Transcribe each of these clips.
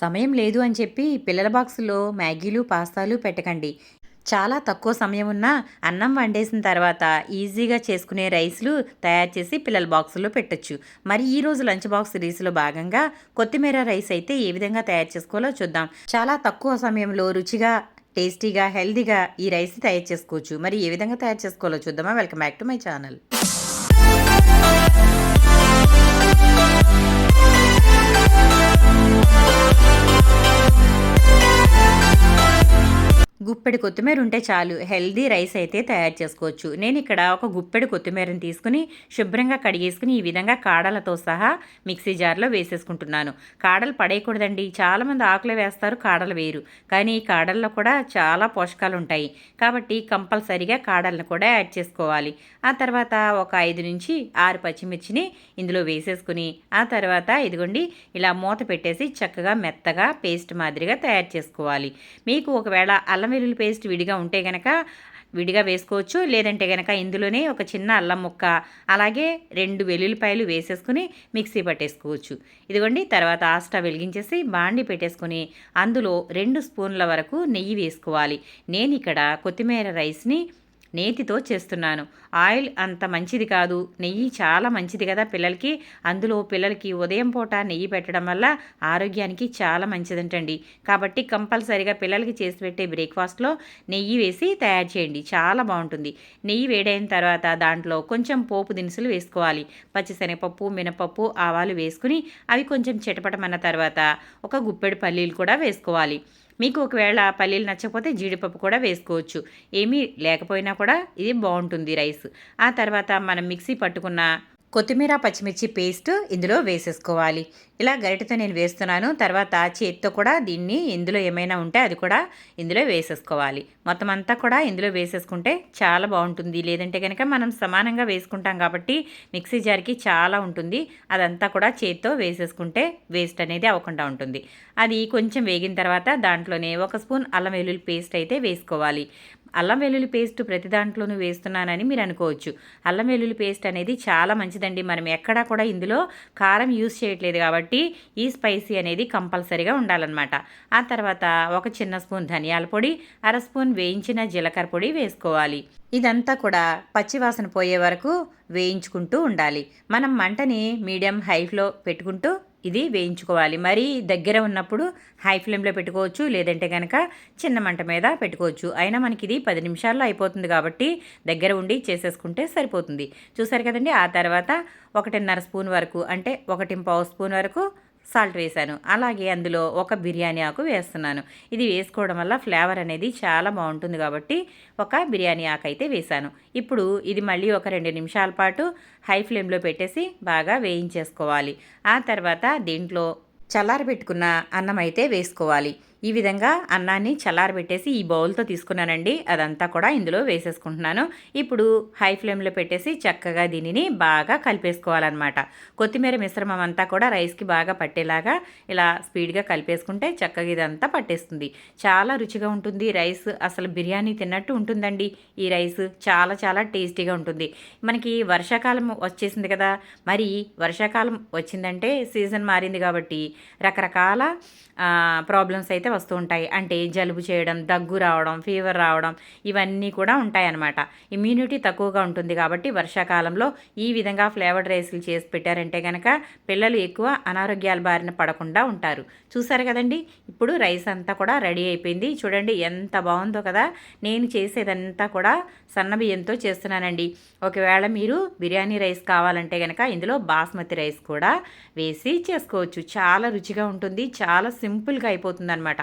సమయం లేదు అని చెప్పి పిల్లల బాక్సుల్లో మ్యాగీలు, పాస్తాలు పెట్టకండి. చాలా తక్కువ సమయం ఉన్నా అన్నం వండేసిన తర్వాత ఈజీగా చేసుకునే రైస్‌లు తయారు చేసి పిల్లల బాక్సుల్లో పెట్టొచ్చు. మరి ఈరోజు లంచ్ బాక్స్ సిరీస్‌లో భాగంగా కొత్తిమీర రైస్ అయితే ఏ విధంగా తయారు చేసుకోవాలో చూద్దాం. చాలా తక్కువ సమయంలో రుచిగా, టేస్టీగా, హెల్తీగా ఈ రైస్ తయారు చేసుకోవచ్చు. మరి ఏ విధంగా తయారు చేసుకోవాలో చూద్దామా? Welcome back to my channel. గుప్పెడు కొత్తిమీర ఉంటే చాలు హెల్దీ రైస్ అయితే తయారు చేసుకోవచ్చు. నేను ఇక్కడ ఒక గుప్పెడు కొత్తిమీరని తీసుకుని శుభ్రంగా కడిగేసుకుని ఈ విధంగా కాడలతో సహా మిక్సీ జార్లో వేసేసుకుంటున్నాను. కాడలు పడేయకూడదండి. చాలామంది ఆకులు వేస్తారు, కాడలు వేయరు. కానీ ఈ కాడల్లో కూడా చాలా పోషకాలు ఉంటాయి. కాబట్టి కంపల్సరీగా కాడలను కూడా యాడ్ చేసుకోవాలి. ఆ తర్వాత ఒక 5 నుంచి 6 పచ్చిమిర్చిని ఇందులో వేసేసుకుని ఆ తర్వాత ఇదిగోండి ఇలా మూత పెట్టేసి చక్కగా మెత్తగా పేస్ట్ మాదిరిగా తయారు చేసుకోవాలి. మీకు ఒకవేళ అల్లం వెల్లుల్లి పేస్ట్ విడిగా ఉంటే గనక విడిగా వేసుకోవచ్చు. లేదంటే గనక ఇందులోనే ఒక చిన్న అల్లం ముక్క, అలాగే 2 వెల్లుల్లిపాయలు వేసేసుకుని మిక్సీ పట్టేసుకోవచ్చు. ఇదిగోండి తర్వాత స్టవ్ వెలిగించేసి బాండి పెట్టేసుకుని అందులో 2 స్పూన్ల వరకు నెయ్యి వేసుకోవాలి. నేను ఇక్కడ కొత్తిమీర రైస్ని నేతితో చేస్తున్నాను. ఆయిల్ అంత మంచిది కాదు, నెయ్యి చాలా మంచిది కదా పిల్లలకి. అందులో పిల్లలకి ఉదయం పూట నెయ్యి పెట్టడం వల్ల ఆరోగ్యానికి చాలా మంచిదంటండి. కాబట్టి కంపల్సరీగా పిల్లలకి చేసి పెట్టే బ్రేక్ఫాస్ట్లో నెయ్యి వేసి తయారు చేయండి, చాలా బాగుంటుంది. నెయ్యి వేడైన తర్వాత దాంట్లో కొంచెం పోపు దినుసులు వేసుకోవాలి. పచ్చిశనగపప్పు, మినపప్పు, ఆవాలు వేసుకుని అవి కొంచెం చిటపటమన్న తర్వాత ఒక గుప్పెడు పల్లీలు కూడా వేసుకోవాలి. మీకు ఒకవేళ పల్లీలు నచ్చకపోతే జీడిపప్పు కూడా వేసుకోవచ్చు. ఏమీ లేకపోయినా కూడా ఇది బాగుంటుంది రైస్. ఆ తర్వాత మనం మిక్సీ పట్టుకున్న కొత్తిమీర, పచ్చిమిర్చి పేస్ట్ ఇందులో వేసేసుకోవాలి. ఇలా గరిటెతో నేను వేస్తున్నాను. తర్వాత చేతితో కూడా దీన్ని ఇందులో ఏమైనా ఉంటే అది కూడా ఇందులో వేసేసుకోవాలి. మొత్తం అంతా కూడా ఇందులో వేసేసుకుంటే చాలా బాగుంటుంది. లేదంటే కనుక మనం సమానంగా వేసుకుంటాం కాబట్టి మిక్సీ జార్కి చాలా ఉంటుంది. అదంతా కూడా చేతితో వేసేసుకుంటే వేస్ట్ అనేది అవ్వకుండా ఉంటుంది. అది కొంచెం వేగిన తర్వాత దాంట్లోనే 1 స్పూన్ అల్లం వెల్లుల్లి పేస్ట్ అయితే వేసుకోవాలి. అల్లం వెల్లుల్లి పేస్ట్ ప్రతి దాంట్లోనూ వేస్తున్నానని మీరు అనుకోవచ్చు. అల్లం వెల్లుల్లి పేస్ట్ అనేది చాలా మంచిదండి. మనం ఎక్కడా కూడా ఇందులో కారం యూస్ చేయట్లేదు కాబట్టి ఈ స్పైసీ అనేది కంపల్సరీగా ఉండాలన్నమాట. ఆ తర్వాత ఒక చిన్న స్పూన్ ధనియాల పొడి, 1/2 స్పూన్ వేయించిన జీలకర్ర పొడి వేసుకోవాలి. ఇదంతా కూడా పచ్చివాసన పోయే వరకు వేయించుకుంటూ ఉండాలి. మనం మంటని మీడియం హైలో పెట్టుకుంటూ ఇది వేయించుకోవాలి. మరీ దగ్గర ఉన్నప్పుడు హై ఫ్లేమ్లో పెట్టుకోవచ్చు, లేదంటే కనుక చిన్న మంట మీద పెట్టుకోవచ్చు. అయినా మనకి ఇది 10 నిమిషాల్లో అయిపోతుంది కాబట్టి దగ్గర ఉండి చేసేసుకుంటే సరిపోతుంది. చూసారు కదండి. ఆ తర్వాత 1.5 స్పూన్ వరకు, అంటే 1.5 స్పూన్ వరకు సాల్ట్ వేశాను. అలాగే అందులో ఒక బిర్యానీ ఆకు వేస్తున్నాను. ఇది వేసుకోవడం వల్ల ఫ్లేవర్ అనేది చాలా బాగుంటుంది కాబట్టి ఒక బిర్యానీ ఆకు అయితే వేశాను. ఇప్పుడు ఇది మళ్ళీ ఒక 2 నిమిషాల పాటు హై ఫ్లేమ్లో పెట్టేసి బాగా వేయించేసుకోవాలి. ఆ తర్వాత దీంట్లో చల్లారబెట్టుకున్న అన్నం అయితే వేసుకోవాలి. ఈ విధంగా అన్నాన్ని చల్లారబెట్టేసి ఈ బౌల్తో తీసుకున్నానండి. అదంతా కూడా ఇందులో వేసేసుకుంటున్నాను. ఇప్పుడు హై ఫ్లేమ్లో పెట్టేసి చక్కగా దీనిని బాగా కలిపేసుకోవాలన్నమాట. కొత్తిమీర మిశ్రమం అంతా కూడా రైస్కి బాగా పట్టేలాగా ఇలా స్పీడ్గా కలిపేసుకుంటే చక్కగా ఇదంతా పట్టేస్తుంది. చాలా రుచిగా ఉంటుంది రైస్. అసలు బిర్యానీ తిన్నట్టు ఉంటుందండి ఈ రైస్. చాలా చాలా టేస్టీగా ఉంటుంది. మనకి వర్షాకాలం వచ్చేసింది కదా. మరి వర్షాకాలం వచ్చిందంటే సీజన్ మారింది కాబట్టి రకరకాల ప్రాబ్లమ్స్ అయితే వస్తూ ఉంటాయి. అంటే జలుబు చేయడం, దగ్గు రావడం, ఫీవర్ రావడం, ఇవన్నీ కూడా ఉంటాయన్నమాట. ఇమ్యూనిటీ తక్కువగా ఉంటుంది కాబట్టి వర్షాకాలంలో ఈ విధంగా ఫ్లేవర్డ్ రైస్లు చేసి పెట్టారంటే కనుక పిల్లలు ఎక్కువ అనారోగ్యాల బారిన పడకుండా ఉంటారు. చూసారు కదండి. ఇప్పుడు రైస్ అంతా కూడా రెడీ అయిపోయింది. చూడండి ఎంత బాగుందో కదా. నేను చేసేదంతా కూడా సన్న బియ్యంతో చేస్తున్నానండి. ఒకవేళ మీరు బిర్యానీ రైస్ కావాలంటే కనుక ఇందులో బాస్మతి రైస్ కూడా వేసి చేసుకోవచ్చు. చాలా రుచిగా ఉంటుంది. చాలా సింపుల్గా అయిపోతుంది అనమాట.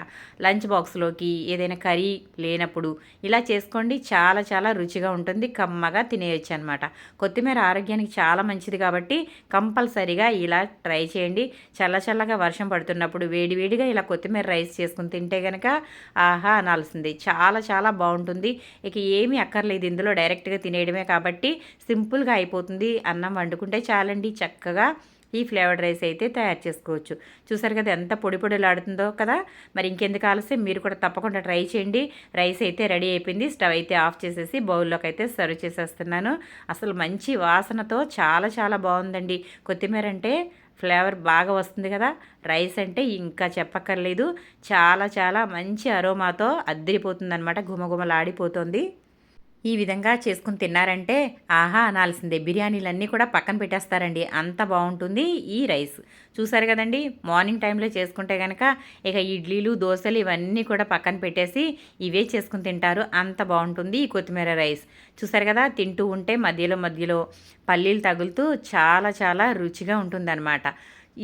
లంచ్ బాక్స్లోకి ఏదైనా కర్రీ లేనప్పుడు ఇలా చేసుకోండి. చాలా చాలా రుచిగా ఉంటుంది. కమ్మగా తినేయచ్చు అనమాట. కొత్తిమీర ఆరోగ్యానికి చాలా మంచిది కాబట్టి కంపల్సరీగా ఇలా ట్రై చేయండి. చల్లగా వర్షం పడుతున్నప్పుడు వేడివేడిగా ఇలా కొత్తిమీర రైస్ చేసుకుని తింటే కనుక ఆహా అనాల్సిందే. చాలా చాలా బాగుంటుంది. ఇక ఏమీ అక్కర్లేదు, ఇందులో డైరెక్ట్గా తినేయడమే కాబట్టి సింపుల్గా అయిపోతుంది. అన్నం వండుకుంటే చాలండి, చక్కగా ఈ ఫ్లేవర్డ్ రైస్ అయితే తయారు చేసుకోవచ్చు. చూసారు కదా ఎంత పొడి పొడిలాడుతుందో కదా. మరి ఇంకెందుకు ఆలస్యం, మీరు కూడా తప్పకుండా ట్రై చేయండి. రైస్ అయితే రెడీ అయిపోయింది. స్టవ్ అయితే ఆఫ్ చేసేసి బౌల్లోకి అయితే సర్వ్ చేసేస్తున్నాను. అసలు మంచి వాసనతో చాలా చాలా బాగుందండి. కొత్తిమీర అంటే ఫ్లేవర్ బాగా వస్తుంది కదా. రైస్ అంటే ఇంకా చెప్పక్కర్లేదు, చాలా చాలా మంచి అరోమాతో అద్దిరిపోతుందనమాట, గుమగుమలాడిపోతుంది. ఈ విధంగా చేసుకుని తిన్నారంటే ఆహా అనాల్సిందే. బిర్యానీలన్నీ కూడా పక్కన పెట్టేస్తారండి, అంత బాగుంటుంది ఈ రైస్. చూసారు కదండి, మార్నింగ్ టైంలో చేసుకుంటే కనుక ఇక ఇడ్లీలు దోశలు ఇవన్నీ కూడా పక్కన పెట్టేసి ఇవే చేసుకుని తింటారు, అంత బాగుంటుంది ఈ కొత్తిమీర రైస్. చూసారు కదా, తింటూ ఉంటే మధ్యలో మధ్యలో పల్లీలు తగులుతూ చాలా చాలా రుచిగా ఉంటుందన్నమాట.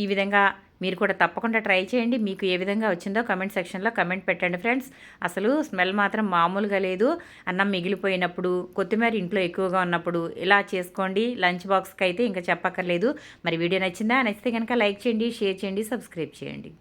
ఈ విధంగా మీరు కూడా తప్పకుండా ట్రై చేయండి. మీకు ఏ విధంగా వచ్చిందో కమెంట్ సెక్షన్లో కమెంట్ పెట్టండి ఫ్రెండ్స్. అసలు స్మెల్ మాత్రం మామూలుగా లేదు. అన్నం మిగిలిపోయినప్పుడు, కొత్తిమీర ఇంట్లో ఎక్కువగా ఉన్నప్పుడు ఇలా చేసుకోండి. లంచ్ బాక్స్కి అయితే ఇంకా చెప్పక్కర్లేదు. మరి వీడియో నచ్చిందా? నచ్చితే కనుక లైక్ చేయండి, షేర్ చేయండి, సబ్స్క్రైబ్ చేయండి.